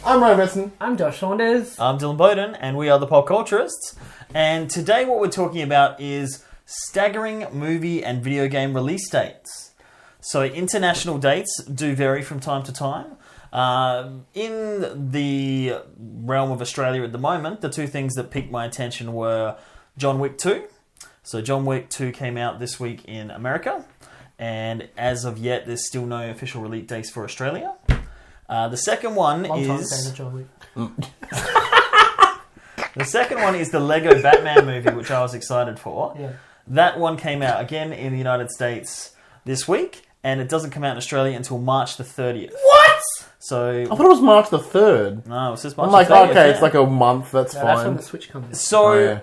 I'm Ryan Benson. I'm Josh Saunders. I'm Dylan Bowden, and we are the Pop Culturists. And today what we're talking about is staggering movie and video game release dates. So international dates do vary from time to time. In the realm of Australia at the moment, the two things that piqued my attention were John Wick 2. So John Wick 2 came out this week in America. And as of yet, there's still no official release dates for Australia. The second one is... John Wick. The second one is the Lego Batman movie, which I was excited for. Yeah. That one came out again in the United States this week, and it doesn't come out in Australia until March the 30th. What? So... I thought it was March the 3rd. No, it's just March I'm like, the 30th. okay, it's like a month, that's fine. That's when the Switch comes in. So,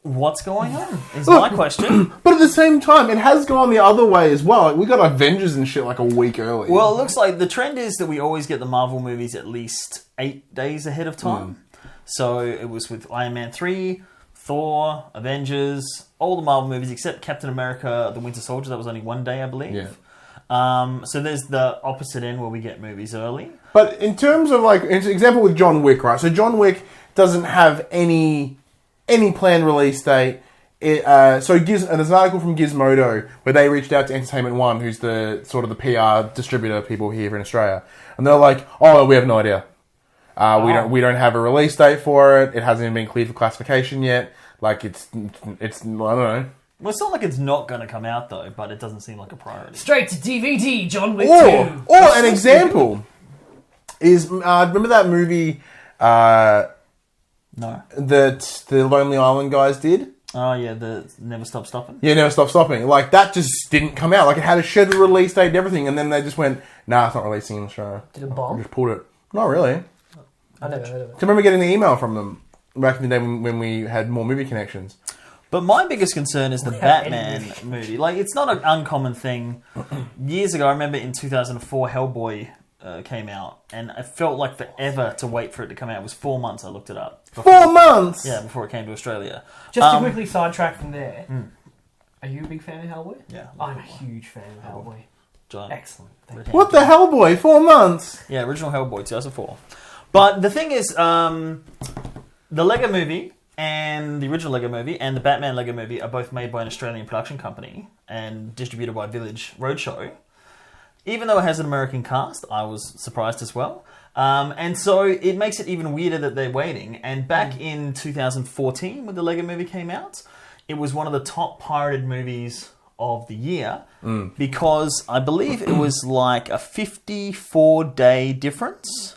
what's going on? Is my question. But at the same time, it has gone the other way as well. Like, we got Avengers and shit like a week early. Well, it looks like the trend is that we always get the Marvel movies at least 8 days ahead of time. So it was with Iron Man 3, Thor, Avengers, all the Marvel movies except Captain America, The Winter Soldier. That was only 1 day, I believe. Yeah. So there's the opposite end where we get movies early. But in terms of like, an example with John Wick, right? So John Wick doesn't have any planned release date. So there's an article from Gizmodo where they reached out to Entertainment One, who's the sort of the PR distributor people here in Australia, and they're like, "Oh, we have no idea. We don't have a release date for it. It hasn't even been cleared for classification yet. Like it's I don't know." Well, it's not like it's not going to come out though, but it doesn't seem like a priority. Straight to DVD, John Wick 2. Or an example is remember that movie? No. That the Lonely Island guys did. Oh yeah, the Never Stop Stopping. Yeah, Never Stop Stopping. Like that just didn't come out. Like it had a scheduled release date and everything, and then they just went, "Nah, it's not releasing in Australia." Did it bomb? Just pulled it. Not really. I never heard of it. I remember getting the email from them back in the day when we had more movie connections. But my biggest concern is the Batman movie. Like, it's not an uncommon thing. Years ago, I remember in 2004, Hellboy came out, and it felt like forever to wait for it to come out. It was 4 months, I looked it up. 4 months? Yeah, before it came to Australia. Just to quickly sidetrack from there, are you a big fan of Hellboy? Yeah. I'm a huge fan of Hellboy. Giant. Excellent. Thank you. What the hell, boy? 4 months? Yeah, original Hellboy, 2004. But the thing is, the Lego movie and the original Lego movie and the Batman Lego movie are both made by an Australian production company and distributed by Village Roadshow. Even though it has an American cast, I was surprised as well. And so it makes it even weirder that they're waiting. And back in 2014, when the Lego movie came out, it was one of the top pirated movies of the year because I believe it was like a 54-day difference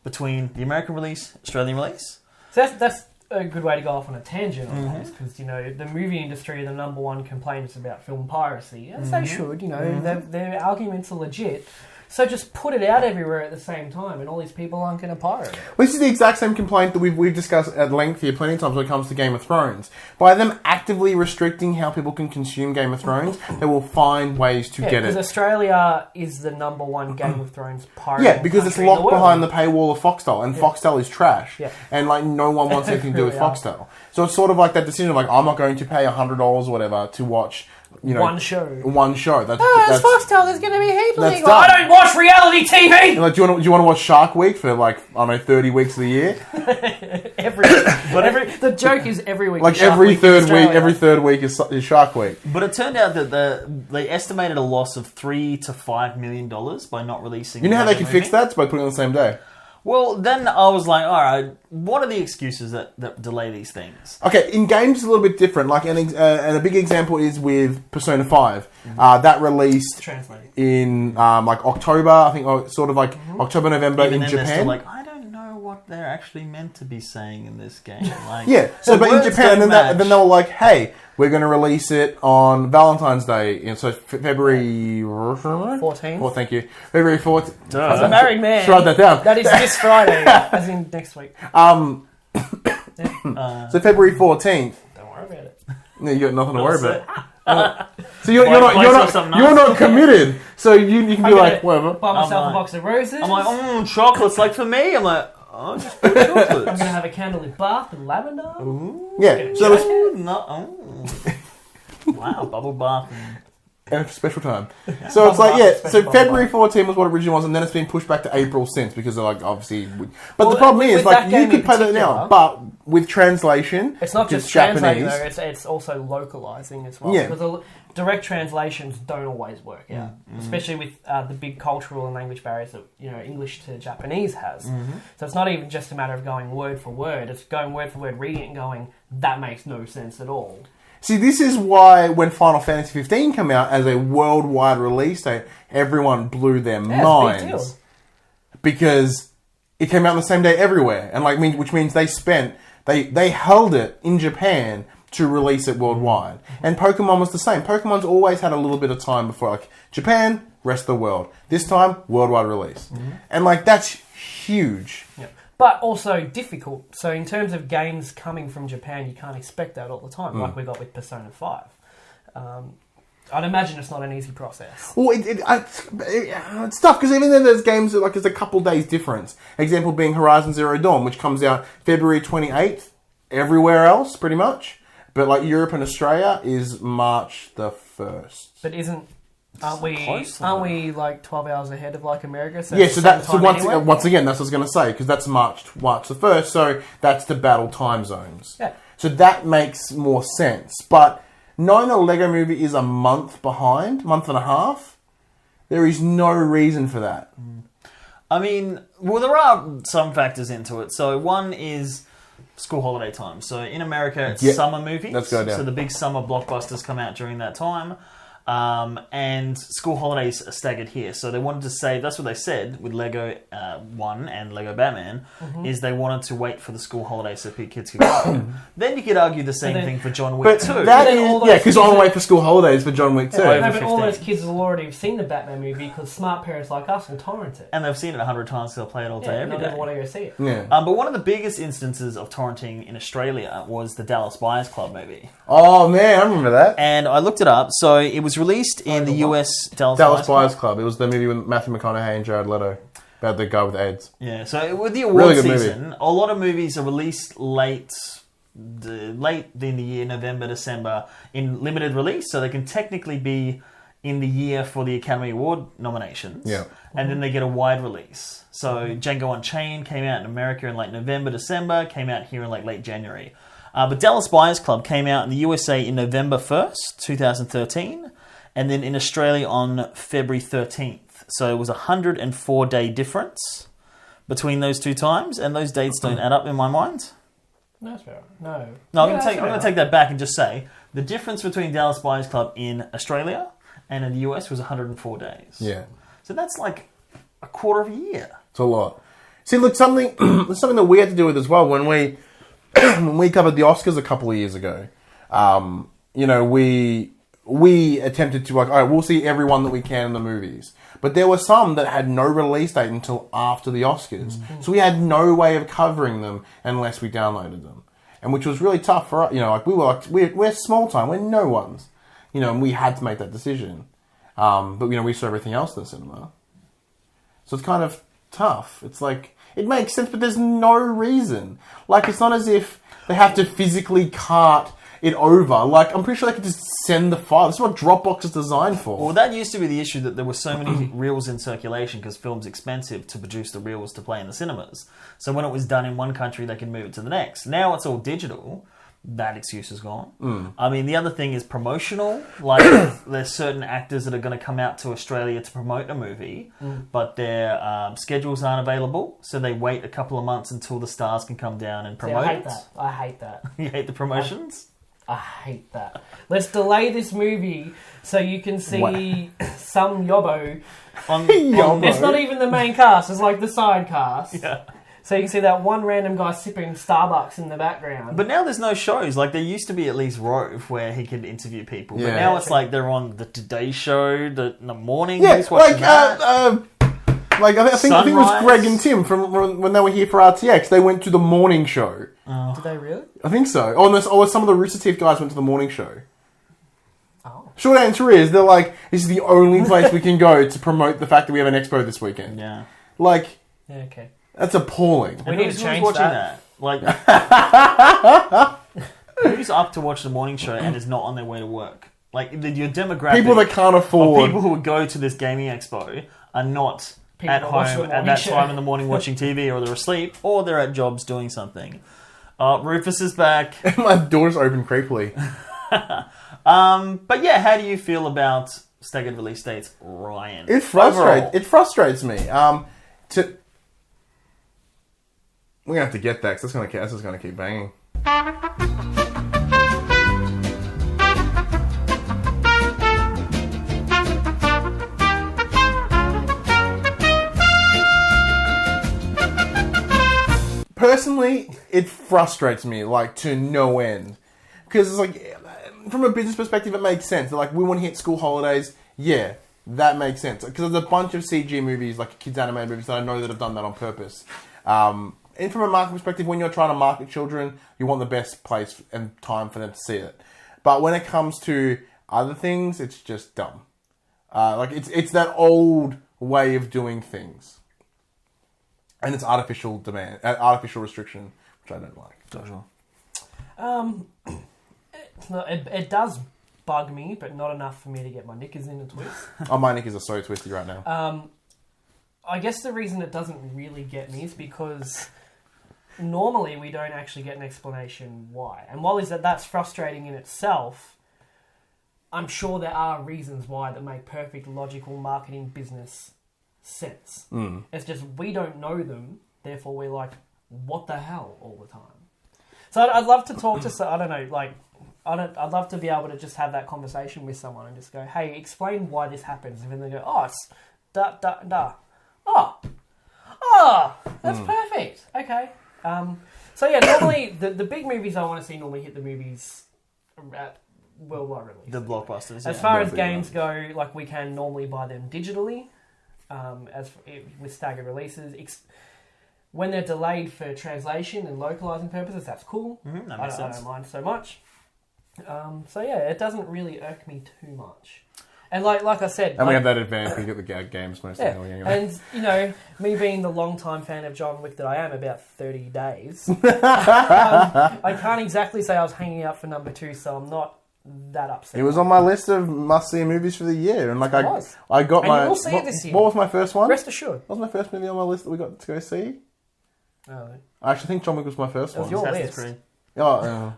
between the American release, Australian release. So that's a good way to go off on a tangent on this, because, you know, the movie industry, the number one complaint is about film piracy, as they should, you know, their arguments are legit. So just put it out everywhere at the same time, and all these people aren't going to pirate it. Well, this is the exact same complaint that we've discussed at length here plenty of times when it comes to Game of Thrones. By them actively restricting how people can consume Game of Thrones, they will find ways to get it. Because Australia is the number one Game of Thrones pirate. Yeah, because it's locked behind the paywall of Foxtel, and Foxtel is trash. Yeah. And like no one wants anything to do with Foxtel. So it's sort of like that decision of like, I'm not going to pay $100 or whatever to watch, you know, one show. That's it's Foxtel. There's going to be heaps of things. done. I don't watch reality TV. Like, do you want to watch Shark Week for like, I don't know, 30 weeks of the year? The joke is every week. Like every third week is Shark Week. But it turned out that they estimated a loss of $3 to $5 million by not releasing. You know how they can fix that? It's by putting it on the same day. Well, then I was like, all right, what are the excuses that delay these things? Okay, in games it's a little bit different. Like, and a big example is with Persona 5. That released in like October, I think, sort of like October, November in Japan. They're still like, I don't know what they're actually meant to be saying in this game. Like, yeah, so but in Japan, and then they were like, hey, we're going to release it on Valentine's Day, so February 14th. Well, thank you. February 14th. As a married man. Write that down. That is this Friday, as in next week. So February 14th. Don't worry about it. Yeah, you got nothing to worry about. So you're not committed. So you can be like, whatever. Buy myself a box of roses. I'm like, chocolates. Like for me, I'm like, oh, just chocolates. I'm gonna have a candlelit bath with lavender. Ooh. Yeah. So wow, bubble bath. And it's special time. So it's like, yeah, so February 14 was what it originally was, and then it's been pushed back to April since, because they're like, obviously... But the problem is, like, you could play that now, but with translation... It's not just translating, though, it's also localising as well. Yeah. Because direct translations don't always work out, especially with the big cultural and language barriers that, you know, English to Japanese has. So it's not even just a matter of going word for word, it's going word for word, reading it and going, that makes no sense at all. See, this is why when Final Fantasy 15 came out as a worldwide release date, everyone blew their minds. It's a big deal. Because it came out on the same day everywhere, and like, which means they held it in Japan to release it worldwide. And Pokemon was the same. Pokemon's always had a little bit of time before, like, Japan, rest of the world. This time, worldwide release. And like, that's huge. Yeah. But also difficult. So in terms of games coming from Japan, you can't expect that all the time, like we got with Persona 5. I'd imagine it's not an easy process. Well, it's tough, because even though there's games that, like, there's a couple days difference. Example being Horizon Zero Dawn, which comes out February 28th everywhere else, pretty much. But like Europe and Australia is March the 1st. But aren't we like 12 hours ahead of like America? So yeah, once again, that's what I was going to say, because that's March the 1st, so that's the battle time zones. Yeah. So that makes more sense. But knowing the Lego Movie is a month behind, month and a half, there is no reason for that. I mean, well, there are some factors into it. So one is school holiday time. So in America, it's summer movies. Let's go down. So the big summer blockbusters come out during that time. And school holidays are staggered here. So they wanted to say, that's what they said with Lego 1 and Lego Batman, is they wanted to wait for the school holidays so kids could go. Then you could argue the same thing for John Wick 2. Because I want to wait for school holidays for John Wick 2. But all those kids will already have seen the Batman movie, because smart parents like us will torrent it. And they've seen it 100 times, so they'll play it all day, every day. They want to go see it. Yeah. But one of the biggest instances of torrenting in Australia was the Dallas Buyers Club movie. Oh, man, I remember that. And I looked it up. So it was released in the US Dallas Buyers Club. It was the movie with Matthew McConaughey and Jared Leto about the guy with AIDS. Yeah, so with the award season, a lot of movies are released late in the year, November, December, in limited release, so they can technically be in the year for the Academy Award nominations. Yeah. And then they get a wide release. So Django Unchained came out in America in like November, December, came out here in like late January. But Dallas Buyers Club came out in the USA in November 1st, 2013, and then in Australia on February 13th. So it was a 104-day difference between those two times, and those dates don't add up in my mind. No, that's fair. No. No, I'm going to take that back and just say the difference between Dallas Buyers Club in Australia and in the US was 104 days. Yeah. So that's like a quarter of a year. It's a lot. See, look, something that we had to do with as well when we covered the Oscars a couple of years ago. We attempted to, like, all right, we'll see everyone that we can in the movies. But there were some that had no release date until after the Oscars. Mm-hmm. So we had no way of covering them unless we downloaded them. And which was really tough for us. We're small time, we're no ones. And we had to make that decision. But we saw everything else in the cinema. So it's kind of tough. It's like, it makes sense, but there's no reason. Like, it's not as if they have to physically cart it over. Like, I'm pretty sure they could just send the file. This is what Dropbox is designed for. Well, that used to be the issue, that there were so many reels in circulation because film's expensive to produce the reels to play in the cinemas. So when it was done in one country, they could move it to the next. Now it's all digital. That excuse is gone. I mean, the other thing is promotional. Like, there's certain actors that are going to come out to Australia to promote a movie, but their schedules aren't available, so they wait a couple of months until the stars can come down and promote it. I hate that. You hate the promotions? I hate that. Let's delay this movie so you can see some yobbo. It's not even the main cast, it's like the side cast. Yeah. So you can see that one random guy sipping Starbucks in the background. But now there's no shows. Like, there used to be at least Rove where he could interview people. Yeah. But now it's like they're on the Today Show in the morning. Yeah, I think it was Greg and Tim from when they were here for RTX. They went to the morning show. Oh. Did they really? I think so. Or some of the Rooster Teeth guys went to the morning show. Oh. Short answer is, they're like, this is the only place we can go to promote the fact that we have an expo this weekend. Yeah. Like... Yeah, okay. That's appalling. We need to change that. Like, who's up to watch the morning show and is not on their way to work? Like your demographic, People that can't of afford. people who would go to this gaming expo are not People at that watch home the at morning that show. time in the morning watching TV, or they're asleep, or they're at jobs doing something. Rufus is back. My door's open creepily. But yeah, how do you feel about staggered release dates, Ryan? It Overall. frustrates me. We're gonna have to get that because that's just gonna keep banging. Personally, it frustrates me like to no end because it's like from a business perspective, it makes sense. They're like, we want to hit school holidays. Yeah, that makes sense because there's a bunch of CG movies, like kids animated movies, that I know that have done that on purpose. And from a market perspective, when you're trying to market children, you want the best place and time for them to see it. But when it comes to other things, it's just dumb. Like it's that old way of doing things, and it's artificial demand, artificial restriction, which I don't like. It does bug me, but not enough for me to get my knickers in a twist. Oh, my knickers are so twisty right now. I guess the reason it doesn't really get me is because normally we don't actually get an explanation why. And while that's frustrating in itself, I'm sure there are reasons why that make perfect logical marketing business sense. It's just we don't know them, therefore we're like, what the hell all the time. So I'd love to talk to, I don't know, like, I'd love to be able to just have that conversation with someone and just go, hey, explain why this happens. And then they go, oh, it's da, da, da. Oh, that's perfect. Okay. So yeah, normally the big movies I want to see normally hit the movies at worldwide release. The blockbusters. As far as games go, like we can normally buy them digitally, with staggered releases. When they're delayed for translation and localizing purposes, that's cool. That I makes sense. don't mind so much. So yeah, it doesn't really irk me too much. And like I said... And we have that advantage, we get the games most of the time. Anyway. And, you know, me being the long-time fan of John Wick that I am, about 30 days, I can't exactly say I was hanging out for number 2, so I'm not that upset. It was on my list of must-see movies for the year. And like I got and my... you will see it this year. What was my first one? Rest assured. What was my first movie on my list that we got to go see? Oh, I actually think John Wick was my first one. was your Assassin's list. Creed. Dylan?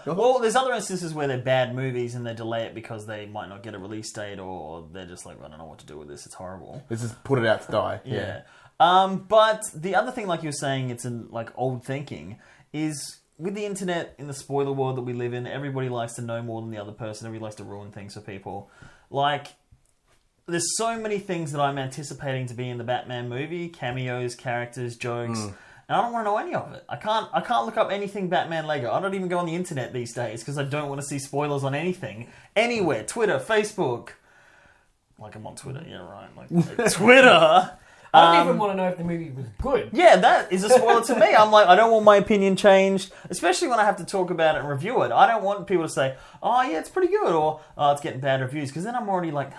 Well, there's other instances where they're bad movies and they delay it because they might not get a release date, or they're just like, I don't know what to do with this. It's horrible. This is put it out to die. Yeah. But the other thing, like you were saying, it's in like old thinking, is with the internet, in the spoiler world that we live in, everybody likes to know more than the other person. Everybody likes to ruin things for people. Like, there's so many things that I'm anticipating to be in the Batman movie: cameos, characters, jokes. And I don't want to know any of it. I can't look up anything Batman Lego. I don't even go on the internet these days because I don't want to see spoilers on anything. Anywhere. Twitter, Facebook. Like, I'm on Twitter. Yeah, right. Like Twitter. I don't even want to know if the movie was good. Yeah, that is a spoiler to me. I'm like, I don't want my opinion changed, especially when I have to talk about it and review it. I don't want people to say, oh, yeah, it's pretty good, or oh, it's getting bad reviews, because then I'm already like...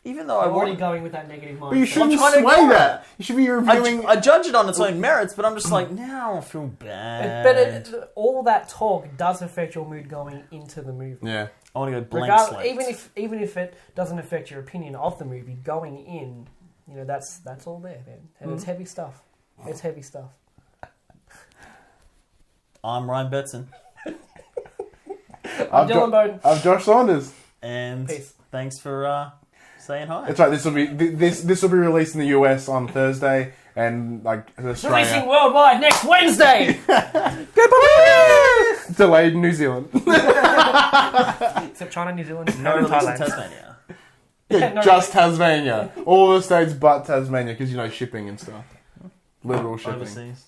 Even though I'm already going with that negative mindset. But you shouldn't I'm trying to sway ignore that. You should be reviewing... I judge it on its own merits, but I'm just like, now I feel bad. But all that talk does affect your mood going into the movie. Yeah. I want to go blank slate. Even if it doesn't affect your opinion of the movie, going in, you know, that's all there, man. And it's heavy stuff. It's heavy stuff. I'm Ryan Betson. I'm Dylan Bowden. I'm Josh Saunders. And Peace. thanks for saying hi. That's right. This will be released in the US on Thursday, and like Australia. Releasing worldwide next Wednesday. Delayed in New Zealand. Except China, New Zealand, No and release in Thailand. Tasmania. Yeah, just Tasmania. All the states but Tasmania, because you know shipping and stuff. Literal shipping. Overseas.